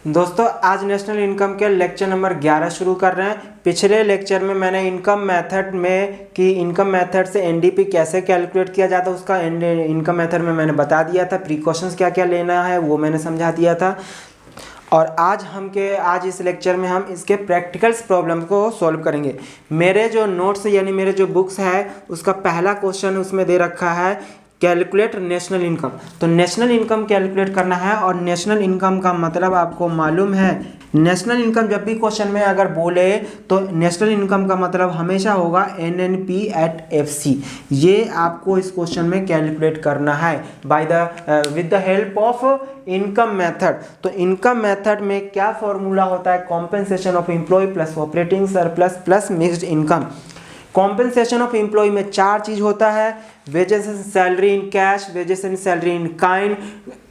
दोस्तों आज national income के लेक्चर नंबर 11 शुरू कर रहे हैं। पिछले लेक्चर में मैंने इनकम मेथड से एनडीपी कैसे कैलकुलेट किया जाता है उसका इनकम मेथड में मैंने बता दिया था। प्रिकॉशंस क्या क्या लेना है वो मैंने समझा दिया था। और आज इस लेक्चर में हम इसके प्रैक्टिकल्स प्रॉब्लम को सॉल्व करेंगे। मेरे जो नोट्स यानी मेरे जो बुक्स है उसका पहला क्वेश्चन उसमें दे रखा है कैलकुलेट नेशनल इनकम। तो नेशनल इनकम कैलकुलेट करना है और नेशनल इनकम का मतलब आपको मालूम है। नेशनल इनकम जब भी क्वेश्चन में अगर बोले तो नेशनल इनकम का मतलब हमेशा होगा एनएनपी एट एफसी। ये आपको इस क्वेश्चन में कैलकुलेट करना है with the help of income method. तो इनकम मेथड में क्या फॉर्मूला होता है? Compensation of employ plus operating surplus plus mixed income. Compensation of employ में चार चीज होता है: wages and salary in cash, wages and salary in kind,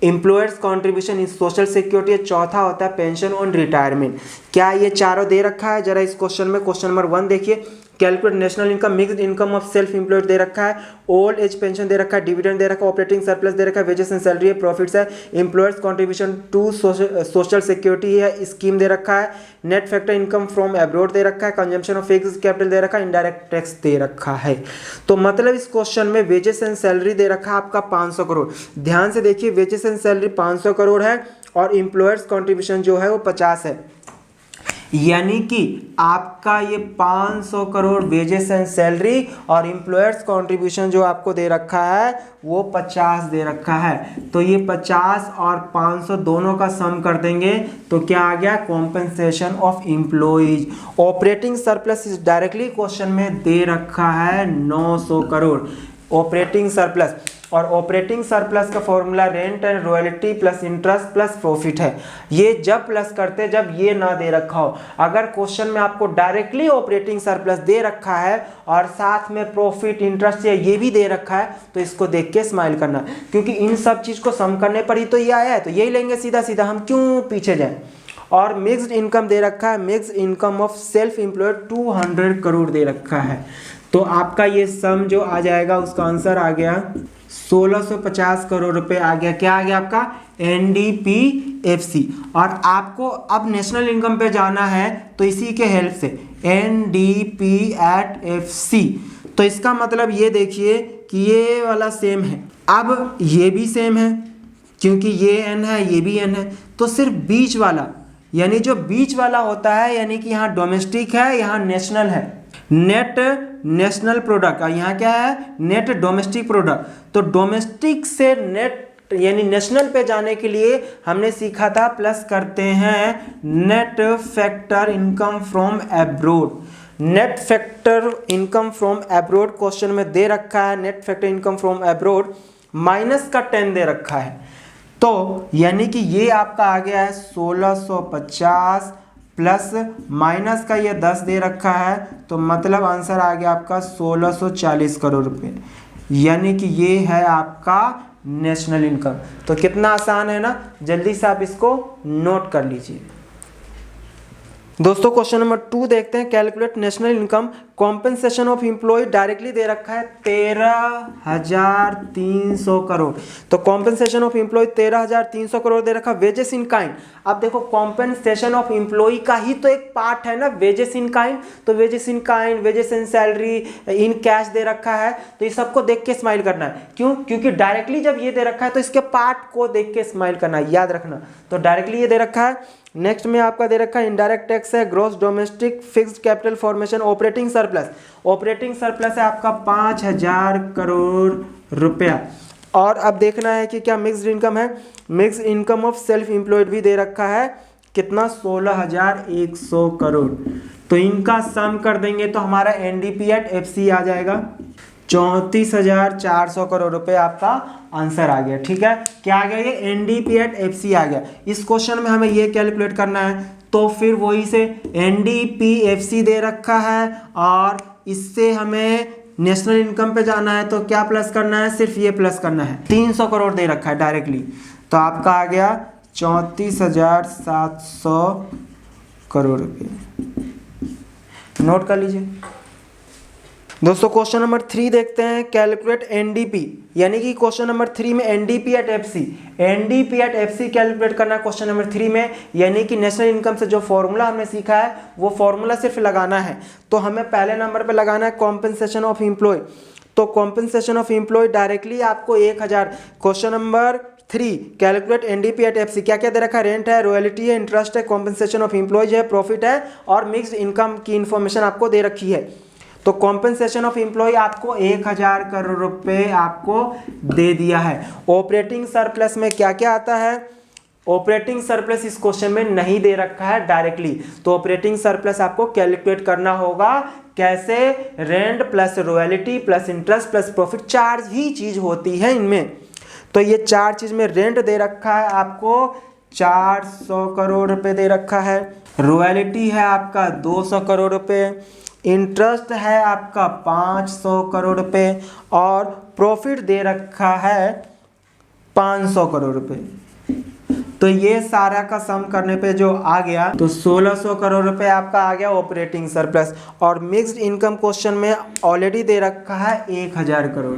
employers contribution in social security, चौथा होता है पेंशन ऑन रिटायरमेंट। क्या ये चारों दे रखा है? जरा इस क्वेश्चन में क्वेश्चन नंबर 1 देखिए। Calculate national income, mixed income of self employed दे रखा है, ओल्ड एज पेंशन दे रखा है, डिविडेंड दे रखा है, ऑपरेटिंग सरप्लस दे रखा है, वेजेस एंड सैलरी है, प्रॉफिट्स है, employers contribution to social security है, स्कीम दे रखा है, net factor income from abroad दे रखा है, कंजम्पशन ऑफ फिक्स्ड कैपिटल दे रखा है, इनडायरेक्ट टैक्स दे रखा है। तो मतलब इस क्वेश्चन में वेजेस एंड सैलरी दे रखा है आपका 500 करोड़। ध्यान से देखिए, वेजेस एंड सैलरी 500 करोड़ है और एम्प्लॉयर्स कॉन्ट्रीब्यूशन जो है वो 50 है। यानी कि आपका ये 500 करोड़ वेजेस एंड सैलरी और एम्प्लॉयर्स कंट्रीब्यूशन जो आपको दे रखा है वो 50 दे रखा है। तो ये 50 और 500 दोनों का सम कर देंगे तो क्या आ गया? Compensation of employees. Operating surplus इस डायरेक्टली क्वेश्चन में दे रखा है 900 करोड़ ऑपरेटिंग सरप्लस। और ऑपरेटिंग सरप्लस का formula rent and royalty plus interest plus profit है। ये जब प्लस करते जब ये ना दे रखा हो। अगर क्वेश्चन में आपको डायरेक्टली ऑपरेटिंग सरप्लस दे रखा है और साथ में प्रॉफिट इंटरेस्ट ये भी दे रखा है तो इसको देख के स्माइल करना, क्योंकि इन सब चीज को सम करने पर ही तो ये आया है, तो यही लेंगे सीधा सीधा, हम क्यों पीछे जाए। और मिक्स्ड इनकम दे रखा है, mixed income of self employed 200 crore दे रखा है। तो आपका ये सम जो आ जाएगा उसका आंसर आ गया 1650 करोड़ रुपए आ गया। क्या आ गया आपका? एनडीपीएफसी। और आपको अब नेशनल इनकम पे जाना है तो इसी के हेल्प से एनडीपी एट एफसी। तो इसका मतलब ये देखिए कि ये वाला सेम है, अब ये भी सेम है क्योंकि ये एन है ये भी एन है। तो सिर्फ बीच वाला, यानी जो बीच वाला होता है, यानी कि यहाँ डोमेस्टिक है यहाँ नेशनल है, नेट नेशनल प्रोडक्ट, और यहाँ क्या है? Net domestic product. तो डोमेस्टिक से नेट यानी नेशनल पे जाने के लिए हमने सीखा था प्लस करते हैं net factor income from abroad. Net factor income from abroad question में दे रखा है, net factor income from abroad minus का 10 दे रखा है। तो यानी कि ये आपका आ गया है 1650 प्लस माइनस का ये 10 दे रखा है, तो मतलब आंसर आ गया आपका 1640 करोड़ रुपए। यानी कि ये है आपका नेशनल इनकम। तो कितना आसान है ना, जल्दी से आप इसको नोट कर लीजिए। दोस्तों क्वेश्चन नंबर 2 देखते हैं। Calculate national income, compensation of employ directly दे रखा है 13,300 करोड़। तो कॉम्पेंसेशन ऑफ एम्प्लॉय 13,300 करोड़ दे रखा। वेजेस इन काइंड, अब देखो कॉम्पेंसेशन ऑफ एम्प्लॉय का ही तो एक पार्ट है ना वेजेस इन काइंड। तो wages in kind, wages in salary, in cash दे रखा है, तो ये सबको देख के स्माइल करना है। क्यों? क्योंकि डायरेक्टली जब ये दे रखा है तो इसके पार्ट को देख के स्माइल करना है, याद रखना। तो डायरेक्टली ये दे रखा है। नेक्स्ट में आपका दे रखा है इनडायरेक्ट टैक्स है, gross domestic fixed capital formation, operating surplus. Operating surplus है आपका 5000 करोड़ रुपया। और अब देखना है कि क्या मिक्स्ड इनकम है। Mixed income of self employed भी दे रखा है, कितना? 16,100 करोड़। तो इनका सम कर देंगे तो हमारा एनडीपी एट एफसी आ जाएगा 34,400 करोड़ रुपए। आपका आंसर आ गया। ठीक है, क्या आ गया? ये एनडीपी एट एफसी आ गया। इस क्वेश्चन में हमें ये कैलकुलेट करना है, तो फिर वही से एनडीपीएफसी दे रखा है और इससे हमें नेशनल इनकम पे जाना है, तो क्या प्लस करना है? सिर्फ ये प्लस करना है। 300 करोड़ दे रखा है डायरेक्टली, तो आपका आ गया 34,700 करोड़ रुपये। नोट कर लीजिए। दोस्तों क्वेश्चन नंबर 3 देखते हैं, कैलकुलेट एनडीपी, यानी कि क्वेश्चन नंबर 3 में NDP at FC, NDP at FC calculate करना क्वेश्चन नंबर 3 में, यानी कि नेशनल इनकम से जो फॉर्मूला हमने सीखा है वो फॉर्मूला सिर्फ लगाना है। तो हमें पहले नंबर पे लगाना है कॉम्पेंसेशन ऑफ एम्प्लॉय। तो कॉम्पेंसेशन ऑफ एम्प्लॉय डायरेक्टली आपको 1000, question number 3 calculate NDP at FC, क्या क्या दे रखा है, रेंट है, रॉयल्टी है, इंटरेस्ट है, कॉम्पेंसेशन ऑफ एम्प्लॉयज है, प्रॉफिट है और मिक्स्ड इनकम की इन्फॉर्मेशन आपको दे रखी है। तो कॉम्पेंसेशन ऑफ एम्प्लॉय आपको 1000 करोड़ रुपए आपको दे दिया है। ऑपरेटिंग सरप्लस में क्या क्या आता है, ऑपरेटिंग सरप्लस इस क्वेश्चन में नहीं दे रखा है डायरेक्टली, तो ऑपरेटिंग सरप्लस आपको कैलकुलेट करना होगा। कैसे, rent plus royalty plus interest plus profit, 4 ही चीज होती है इनमें। तो ये 4 चीज में रेंट दे रखा है आपको 400 करोड़ रुपए दे रखा है, रॉयल्टी है आपका 200 करोड़ रुपए, इंटरेस्ट है आपका 500 करोड़ रुपए और प्रॉफिट दे रखा है 500 करोड़ रुपए। तो ये सारा का सम करने पे जो आ गया तो 1600 करोड़ रुपए आपका आ गया ऑपरेटिंग सरप्लस। और मिक्स्ड इनकम क्वेश्चन में ऑलरेडी दे रखा है 1000 करोड़,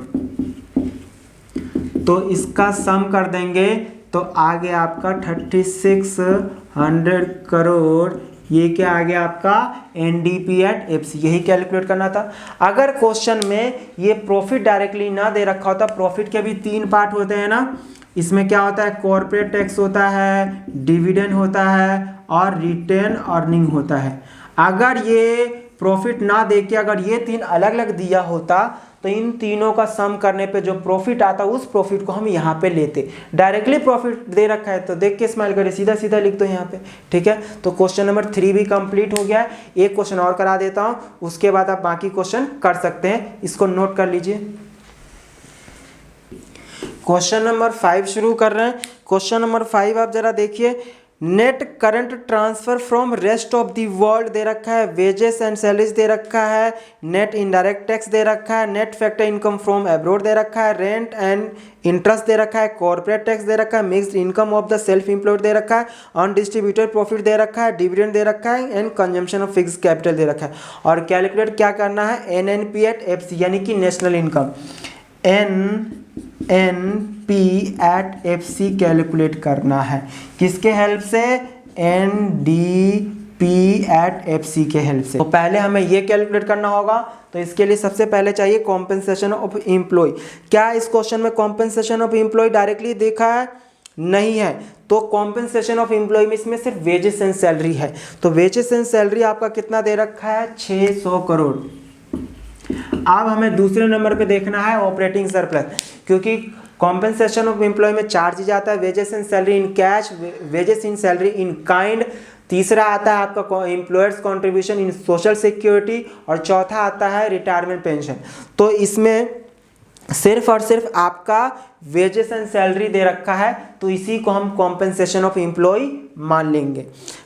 तो इसका सम कर देंगे तो आ गया आपका 3600 करोड़। ये क्या आ गया आपका एनडीपी एट एफसी, यही कैलकुलेट करना था। अगर क्वेश्चन में ये प्रॉफिट डायरेक्टली ना दे रखा होता, प्रॉफिट के भी 3 पार्ट होते हैं ना, इसमें क्या होता है, कॉर्पोरेट टैक्स होता है, डिविडेंड होता है और रिटेन अर्निंग होता है। अगर ये प्रॉफिट ना दे के अगर ये 3 अलग अलग दिया होता तो इन तीनों का सम करने पे जो प्रॉफिट आता उस प्रॉफिट को हम यहाँ पे लेते। डायरेक्टली प्रॉफिट दे रखा है तो देख के स्माइल करें, सीधा सीधा लिख दो यहाँ पे, ठीक है। तो क्वेश्चन नंबर 3 भी कंप्लीट हो गया है। एक क्वेश्चन और करा देता हूँ, उसके बाद आप बाकी क्वेश्चन कर सकते हैं, इसको नोट कर लीजिए। क्वेश्चन नंबर 5 शुरू कर रहे हैं। क्वेश्चन नंबर 5 आप जरा देखिए, net current transfer from rest of the world दे रखा है, वेजेस एंड सैलरीज दे रखा है, नेट इनडायरेक्ट टैक्स दे रखा है, net factor income from abroad दे रखा है, रेंट एंड इंटरेस्ट दे रखा है, कॉर्पोरेट टैक्स दे रखा है, mixed income of the self employed दे रखा है, अनडिस्ट्रीब्यूटेड प्रॉफिट दे रखा है, डिविडेंड दे रखा है and consumption of fixed capital दे रखा है। और कैलकुलेट क्या करना है, एनएनपी एट एफसी यानी कि national income, NNP at FC calculate करना है। किसके हेल्प से, एनडीपी एट एफसी के हेल्प से। तो पहले हमें ये कैलकुलेट करना होगा, तो इसके लिए सबसे पहले चाहिए कॉम्पेंसेशन ऑफ एम्प्लॉय। क्या इस क्वेश्चन में कॉम्पेंसेशन ऑफ एम्प्लॉय डायरेक्टली देखा है, नहीं है। तो कॉम्पेंसेशन ऑफ एम्प्लॉय में इसमें सिर्फ वेजेस एंड सैलरी है। तो वेजेस एंड सैलरी आपका कितना दे रखा है, 600 करोड़। अब हमें दूसरे नंबर पे देखना है ऑपरेटिंग सरप्लस, क्योंकि कॉम्पेंसेशन ऑफ एम्प्लॉय में 4 चीज आता है, wages in salary in cash, wages in salary in kind, तीसरा आता है आपका employers contribution in social security और चौथा आता है रिटायरमेंट पेंशन। तो इसमें सिर्फ और सिर्फ आपका वेजेस एंड सैलरी दे रखा है, तो इसी को हम कॉम्पेंसेशन ऑफ एम्प्लॉय मान लेंगे।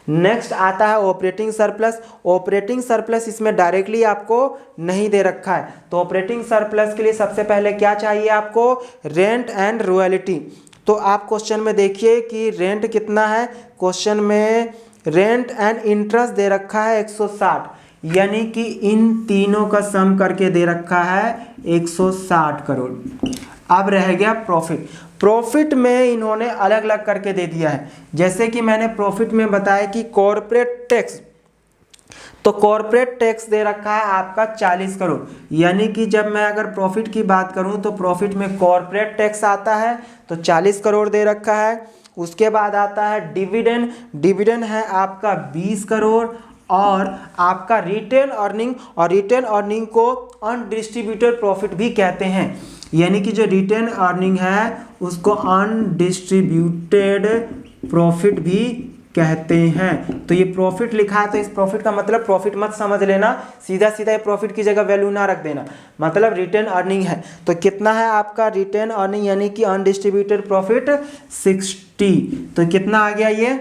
नेक्स्ट आता है ऑपरेटिंग सरप्लस। ऑपरेटिंग सरप्लस इसमें डायरेक्टली आपको नहीं दे रखा है, तो ऑपरेटिंग सरप्लस के लिए सबसे पहले क्या चाहिए आपको, रेंट एंड रॉयल्टी। तो आप क्वेश्चन में देखिए कि रेंट कितना है, क्वेश्चन में रेंट एंड इंटरेस्ट दे रखा है 160, यानी कि इन तीनों का सम करके दे रखा है 160 करोड़। अब रह गया प्रॉफिट। प्रॉफिट में इन्होंने अलग अलग करके दे दिया है, जैसे कि मैंने प्रॉफिट में बताया कि कॉर्पोरेट टैक्स, तो कॉर्पोरेट टैक्स दे रखा है आपका 40 करोड़, यानी कि जब मैं अगर प्रॉफिट की बात करूं तो प्रॉफिट में कॉर्पोरेट टैक्स आता है तो 40 करोड़ दे रखा है। उसके बाद आता है डिविडेंड, डिविडेंड है आपका 20 करोड़ और आपका रिटेन अर्निंग, और रिटेन अर्निंग को अनडिस्ट्रीब्यूटेड प्रॉफिट भी कहते हैं, यानी कि जो रिटेन अर्निंग है उसको अनडिस्ट्रीब्यूटेड प्रॉफिट भी कहते हैं। तो ये प्रॉफिट लिखा है तो इस प्रॉफिट का मतलब प्रॉफिट मत समझ लेना, सीधा सीधा ये प्रॉफिट की जगह वैल्यू ना रख देना, मतलब रिटेन अर्निंग है। तो कितना है आपका रिटेन अर्निंग यानी कि अनडिस्ट्रीब्यूटेड प्रॉफिट 60, तो कितना आ गया ये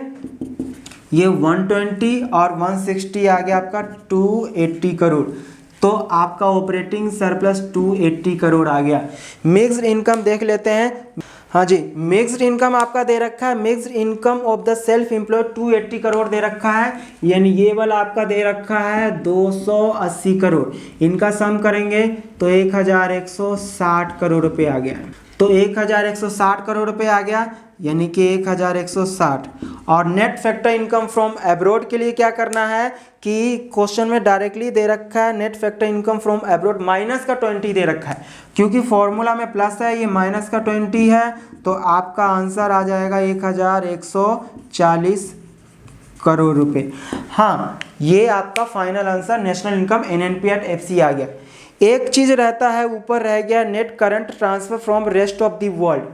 120 और 160 आ गया आपका 280 करोड़। तो आपका ऑपरेटिंग सरप्लस 280 करोड़ आ गया। मिक्स्ड इनकम देख लेते हैं। हाँ जी, मिक्स्ड इनकम आपका दे रखा है, mixed income of the self employed 280 crore दे रखा है, यानी ये वाला आपका दे रखा है 280 करोड़। इनका सम करेंगे तो 1160 करोड़ रुपए आ गया। तो 1160 करोड़ रुपए आ गया, यानी कि 1160। और net factor income from abroad के लिए क्या करना है कि क्वेश्चन में डायरेक्टली दे रखा है net factor income from abroad minus का 20 दे रखा है, क्योंकि फॉर्मूला में प्लस है, ये माइनस का 20 है, तो आपका आंसर आ जाएगा 1140 करोड़ रुपए। हाँ, ये आपका final answer national income NNP at FC आ गया। एक चीज रहता है, ऊपर रह गया net current transfer from rest of the world.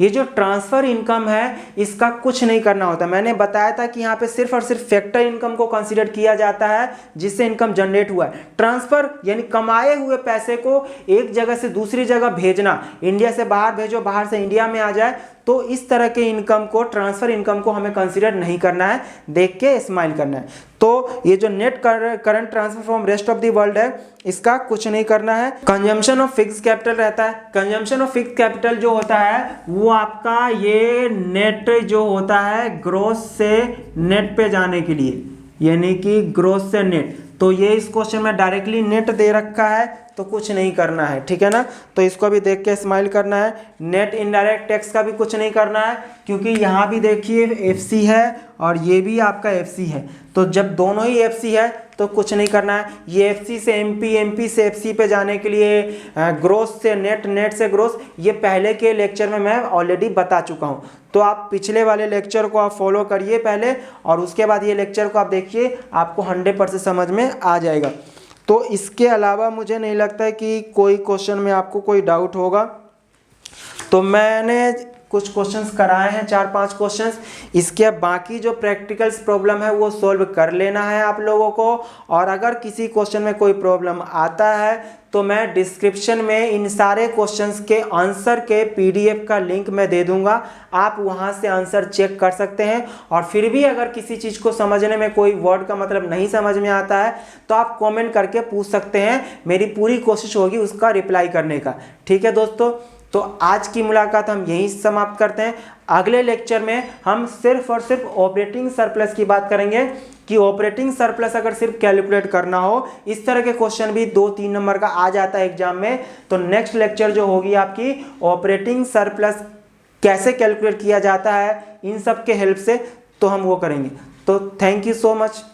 ये जो ट्रांसफर इनकम है इसका कुछ नहीं करना होता। मैंने बताया था कि यहाँ पे सिर्फ और सिर्फ फैक्टर इनकम को कंसीडर किया जाता है जिससे इनकम जनरेट हुआ है। ट्रांसफर यानी कमाए हुए पैसे को एक जगह से दूसरी जगह भेजना, इंडिया से बाहर भेजो, बाहर से इंडिया में आ जाए, तो इस तरह के इनकम को, ट्रांसफर इनकम को हमें कंसीडर नहीं करना है, देख के स्माइल करना है। तो ये जो net current transfer from rest of the world है, इसका कुछ नहीं करना है। कंजम्पशन ऑफ फिक्स कैपिटल रहता है। कंजम्पशन ऑफ फिक्स कैपिटल जो होता है वो आपका ये नेट जो होता है ग्रोस से नेट पे जाने के लिए, यानी कि ग्रोस से नेट। तो ये इस क्वेश्चन में डायरेक्टली नेट दे रखा है, तो कुछ नहीं करना है, ठीक है ना। तो इसको भी देख के स्माइल करना है। नेट इनडायरेक्ट टैक्स का भी कुछ नहीं करना है, क्योंकि यहाँ भी देखिए एफसी है और ये भी आपका एफसी है, तो जब दोनों ही एफसी है तो कुछ नहीं करना है। ये एफसी से एमपी, एमपी से एफसी पे जाने के लिए ग्रोस से नेट, नेट से ग्रोस, ये पहले के लेक्चर में मैं ऑलरेडी बता चुका हूँ। तो आप पिछले वाले लेक्चर को आप फॉलो करिए पहले, और उसके बाद ये लेक्चर को आप देखिए, आपको 100% समझ में आ जाएगा। तो इसके अलावा मुझे नहीं लगता है कि कोई क्वेश्चन में आपको कोई डाउट होगा। तो मैंने कुछ क्वेश्चंस कराए हैं, 4-5 क्वेश्चंस। इसके बाकी जो प्रैक्टिकल्स प्रॉब्लम है वो सॉल्व कर लेना है आप लोगों को। और अगर किसी क्वेश्चन में कोई प्रॉब्लम आता है तो मैं डिस्क्रिप्शन में इन सारे क्वेश्चंस के आंसर के पीडीएफ का लिंक मैं दे दूंगा, आप वहां से आंसर चेक कर सकते हैं। और फिर भी अगर किसी चीज़ को समझने में कोई वर्ड का मतलब नहीं समझ में आता है तो आप कमेंट करके पूछ सकते हैं, मेरी पूरी कोशिश होगी उसका रिप्लाई करने का, ठीक है दोस्तों। तो आज की मुलाकात हम यहीं समाप्त करते हैं। अगले लेक्चर में हम सिर्फ और सिर्फ ऑपरेटिंग सरप्लस की बात करेंगे कि ऑपरेटिंग सरप्लस अगर सिर्फ कैलकुलेट करना हो, इस तरह के क्वेश्चन भी 2-3 नंबर का आ जाता है एग्जाम में, तो नेक्स्ट लेक्चर जो होगी आपकी ऑपरेटिंग सरप्लस कैसे कैलकुलेट किया जाता है इन सब के हेल्प से, तो हम वो करेंगे। तो थैंक यू सो मच।